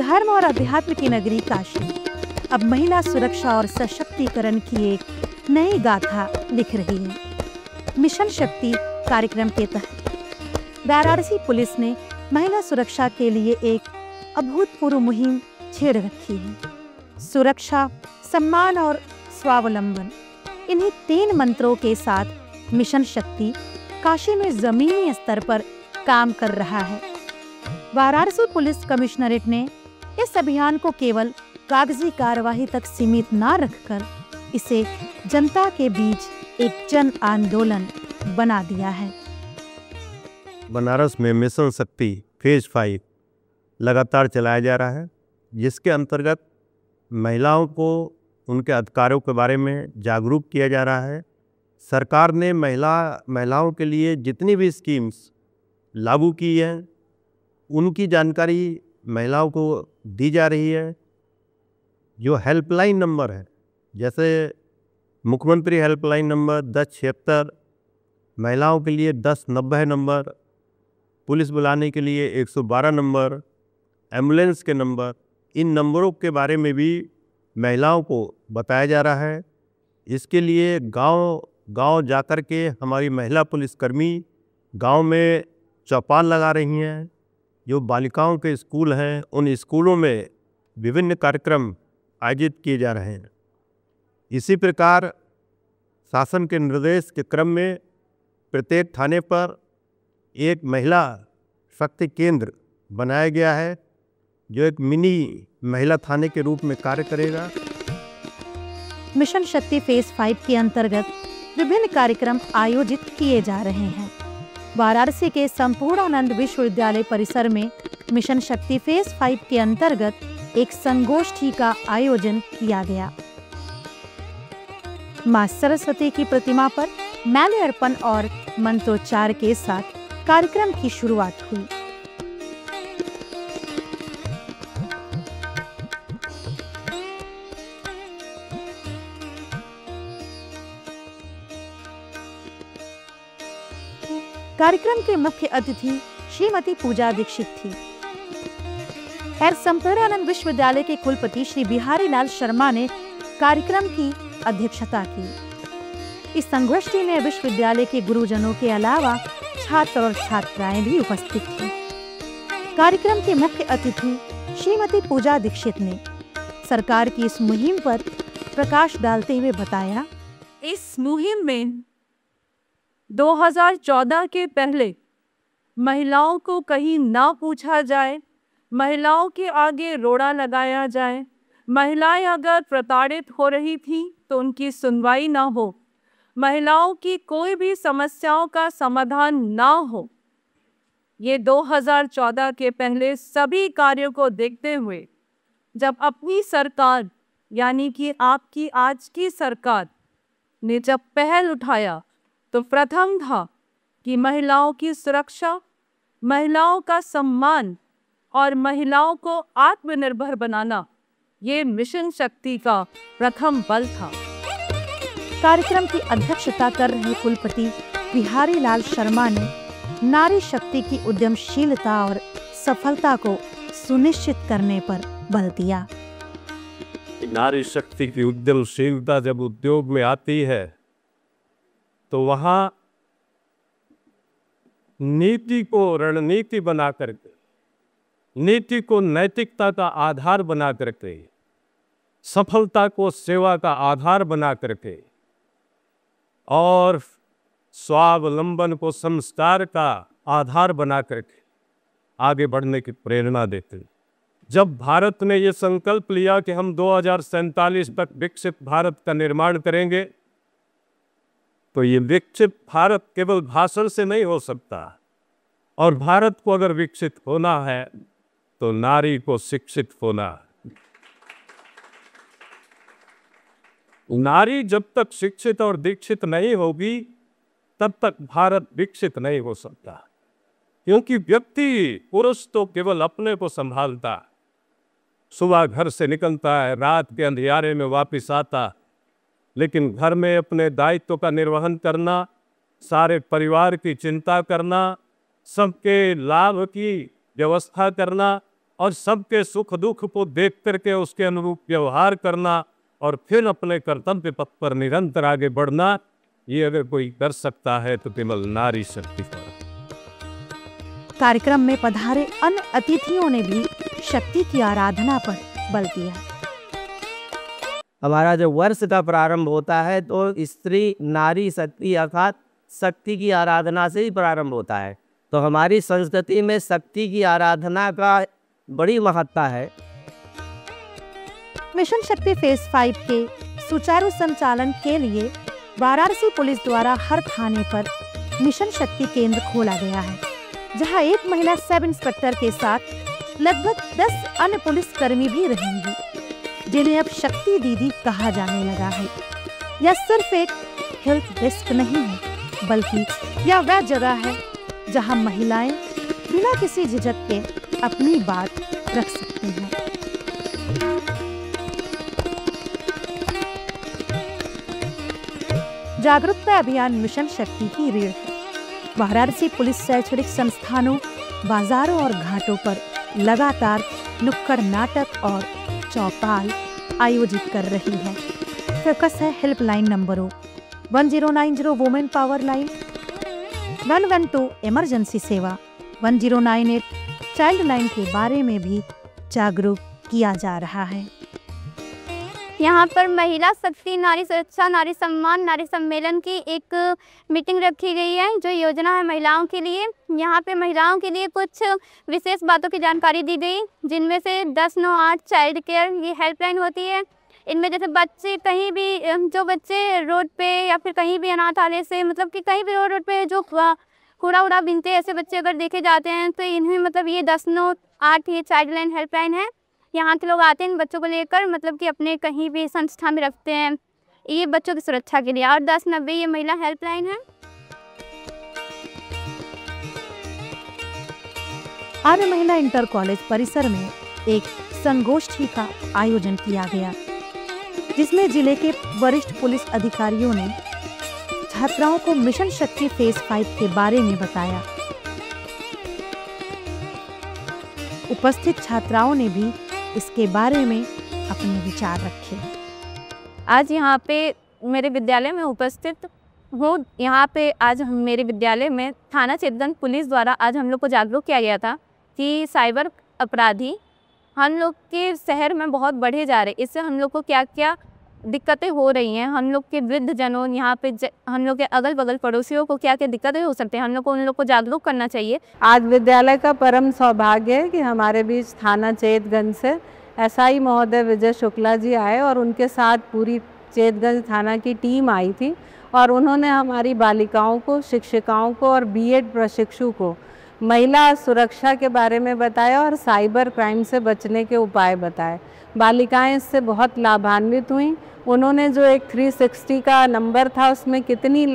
धर्म और अध्यात्म की नगरी काशी अब महिला सुरक्षा और सशक्तिकरण की एक नई गाथा लिख रही है। मिशन शक्ति कार्यक्रम के तहत वाराणसी पुलिस ने महिला सुरक्षा के लिए एक अभूतपूर्व मुहिम छेड़ रखी है। सुरक्षा, सम्मान और स्वावलंबन, इन्हीं 3 मंत्रों के साथ मिशन शक्ति काशी में जमीनी स्तर पर काम कर रहा है। वाराणसी पुलिस कमिश्नरेट ने इस अभियान को केवल कागजी कार्यवाही तक सीमित न रखकर इसे जनता के बीच एक जन आंदोलन बना दिया है। बनारस में मिशन शक्ति फेज 5 लगातार चलाया जा रहा है, जिसके अंतर्गत महिलाओं को उनके अधिकारों के बारे में जागरूक किया जा रहा है। सरकार ने महिलाओं के लिए जितनी भी स्कीम्स लागू की हैं, उनकी जानकारी महिलाओं को दी जा रही है। जो हेल्पलाइन नंबर है, जैसे मुख्यमंत्री हेल्पलाइन नंबर 1076, महिलाओं के लिए 1090 नंबर, पुलिस बुलाने के लिए 112 नंबर, एम्बुलेंस के नंबर, इन नंबरों के बारे में भी महिलाओं को बताया जा रहा है। इसके लिए गांव जाकर के हमारी महिला पुलिसकर्मी गांव में चौपाल लगा रही हैं। जो बालिकाओं के स्कूल हैं, उन स्कूलों में विभिन्न कार्यक्रम आयोजित किए जा रहे हैं। इसी प्रकार शासन के निर्देश के क्रम में प्रत्येक थाने पर एक महिला शक्ति केंद्र बनाया गया है, जो एक मिनी महिला थाने के रूप में कार्य करेगा। मिशन शक्ति फेज 5 के अंतर्गत विभिन्न कार्यक्रम आयोजित किए जा रहे हैं। वाराणसी के संपूर्णानंद विश्वविद्यालय परिसर में मिशन शक्ति फेज 5 के अंतर्गत एक संगोष्ठी का आयोजन किया गया। मां सरस्वती की प्रतिमा पर माल्यार्पण और मंत्रोच्चार के साथ कार्यक्रम की शुरुआत हुई। कार्यक्रम के मुख्य अतिथि श्रीमती पूजा दीक्षित थी। संपूर्णानंद विश्वविद्यालय के कुलपति श्री बिहारी लाल शर्मा ने कार्यक्रम की अध्यक्षता की। इस संगोष्ठी में विश्वविद्यालय के गुरुजनों के अलावा छात्र और छात्राएं भी उपस्थित थीं। कार्यक्रम के मुख्य अतिथि श्रीमती पूजा दीक्षित ने सरकार की इस मुहिम पर प्रकाश डालते हुए बताया, इस मुहिम में 2014 के पहले महिलाओं को कहीं ना पूछा जाए, महिलाओं के आगे रोड़ा लगाया जाए, महिलाएं अगर प्रताड़ित हो रही थीं तो उनकी सुनवाई ना हो, महिलाओं की कोई भी समस्याओं का समाधान ना हो। ये 2014 के पहले सभी कार्यों को देखते हुए जब अपनी सरकार यानी कि आपकी आज की सरकार ने जब पहल उठाया, तो प्रथम था कि महिलाओं की सुरक्षा, महिलाओं का सम्मान और महिलाओं को आत्मनिर्भर बनाना, ये मिशन शक्ति का प्रथम बल था। कार्यक्रम की अध्यक्षता कर रहे कुलपति बिहारी लाल शर्मा ने नारी शक्ति की उद्यमशीलता और सफलता को सुनिश्चित करने पर बल दिया। नारी शक्ति की उद्यमशीलता जब उद्योग में आती है तो वहाँ नीति को रणनीति बना करके, नीति को नैतिकता का आधार बना करके, सफलता को सेवा का आधार बना करके और स्वावलंबन को संस्कार का आधार बना करके आगे बढ़ने की प्रेरणा देते। जब भारत ने ये संकल्प लिया कि हम 2047 तक विकसित भारत का निर्माण करेंगे, तो ये विकसित भारत केवल भाषण से नहीं हो सकता, और भारत को अगर विकसित होना है तो नारी को शिक्षित होना है। नारी जब तक शिक्षित और दीक्षित नहीं होगी, तब तक भारत विकसित नहीं हो सकता, क्योंकि व्यक्ति पुरुष तो केवल अपने को संभालता, सुबह घर से निकलता है, रात के अंधियारे में वापस आता, लेकिन घर में अपने दायित्व का निर्वहन करना, सारे परिवार की चिंता करना, सबके लाभ की व्यवस्था करना, और सबके सुख दुख को देख करके उसके अनुरूप व्यवहार करना और फिर अपने कर्तव्य पथ पर निरंतर आगे बढ़ना, ये अगर कोई कर सकता है तो केवल नारी शक्ति पर। कार्यक्रम में पधारे अन्य अतिथियों ने भी शक्ति की आराधना पर बल दिया। हमारा जो वर्ष का प्रारंभ होता है तो स्त्री नारी शक्ति अर्थात शक्ति की आराधना से ही प्रारंभ होता है। तो हमारी संस्कृति में शक्ति की आराधना का बड़ी महत्ता है। मिशन शक्ति फेज 5 के सुचारू संचालन के लिए वाराणसी पुलिस द्वारा हर थाने पर मिशन शक्ति केंद्र खोला गया है, जहां एक महिला सब इंस्पेक्टर के साथ लगभग 10 अन्य पुलिस कर्मी भी रहेंगी, जिन्हें अब शक्ति दीदी कहा जाने लगा है। यह सिर्फ एक हेल्थ डेस्क नहीं है, बल्कि यह वह जगह है जहां महिलाएं बिना किसी झिझक के अपनी बात रख सकती हैं। जागरूकता अभियान मिशन शक्ति की रीढ़ है। वाराणसी पुलिस शैक्षणिक संस्थानों, बाजारों और घाटों पर लगातार नुक्कड़ नाटक और चौपाल आयोजित कर रही है। फोकस है हेल्पलाइन नंबरों 1090 वुमेन पावर लाइन, 112 इमरजेंसी सेवा, 1098 चाइल्ड लाइन के बारे में भी जागरूक किया जा रहा है। यहाँ पर महिला शक्ति, नारी सुरक्षा, नारी सम्मान, नारी सम्मेलन की एक मीटिंग रखी गई है, जो योजना है महिलाओं के लिए। यहाँ पे महिलाओं के लिए कुछ विशेष बातों की जानकारी दी गई, जिनमें से 1098 चाइल्ड केयर ये हेल्पलाइन होती है। इनमें जैसे बच्चे कहीं भी, जो बच्चे रोड पे या फिर कहीं भी अनाथालय से, मतलब कि कहीं भी रोड पे जो कूड़ा उड़ा बीनते ऐसे बच्चे अगर देखे जाते हैं, तो इन्हें मतलब ये 1098 ये चाइल्ड लाइन हेल्पलाइन है। यहाँ के लोग आते हैं इन बच्चों को लेकर, मतलब कि अपने कहीं भी संस्था में रखते हैं, ये बच्चों की सुरक्षा के लिए। और 1090 ये महिला हेल्पलाइन है। आर्य महिला इंटर कॉलेज परिसर में एक संगोष्ठी का आयोजन किया गया, जिसमें जिले के वरिष्ठ पुलिस अधिकारियों ने छात्राओं को मिशन शक्ति फेज 5 के बारे में बताया। उपस्थित छात्राओं ने भी इसके बारे में अपने विचार रखे। आज यहाँ पे मेरे विद्यालय में उपस्थित हूँ। यहाँ पे आज मेरे विद्यालय में थाना चितगंज पुलिस द्वारा आज हम लोग को जागरूक किया गया था कि साइबर अपराधी हम लोग के शहर में बहुत बढ़े जा रहे। इससे हम लोग को क्या क्या दिक्कतें हो रही हैं, हम लोग के वृद्ध जनों, यहाँ पे हम लोग के अगल बगल पड़ोसियों को क्या क्या दिक्कतें हो सकती हैं, हम लोग को उन लोग को जागरूक करना चाहिए। आज विद्यालय का परम सौभाग्य है कि हमारे बीच थाना चेतगंज से एसआई महोदय विजय शुक्ला जी आए और उनके साथ पूरी चेतगंज थाना की टीम आई थी और उन्होंने हमारी बालिकाओं को, शिक्षिकाओं को और बीएड प्रशिक्षु को महिला सुरक्षा के बारे में बताया और साइबर क्राइम से बचने के उपाय बताए। बालिकाएं इससे बहुत लाभान्वित हुईं। उन्होंने जो एक 360 का नंबर था, उसमें कितने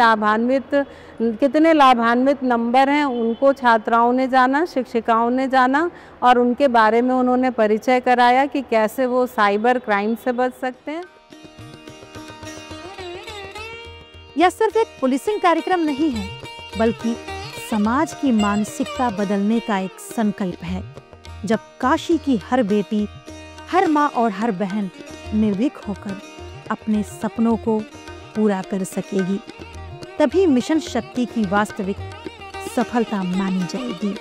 लाभान्वित नंबर हैं उनको छात्राओं ने जाना, शिक्षिकाओं ने जाना और उनके बारे में उन्होंने परिचय कराया कि कैसे वो साइबर क्राइम से बच सकते हैं। यह सिर्फ एक पुलिसिंग कार्यक्रम नहीं है, बल्कि समाज की मानसिकता बदलने का एक संकल्प है। जब काशी की हर बेटी, हर माँ और हर बहन निर्भीक होकर अपने सपनों को पूरा कर सकेगी, तभी मिशन शक्ति की वास्तविक सफलता मानी जाएगी।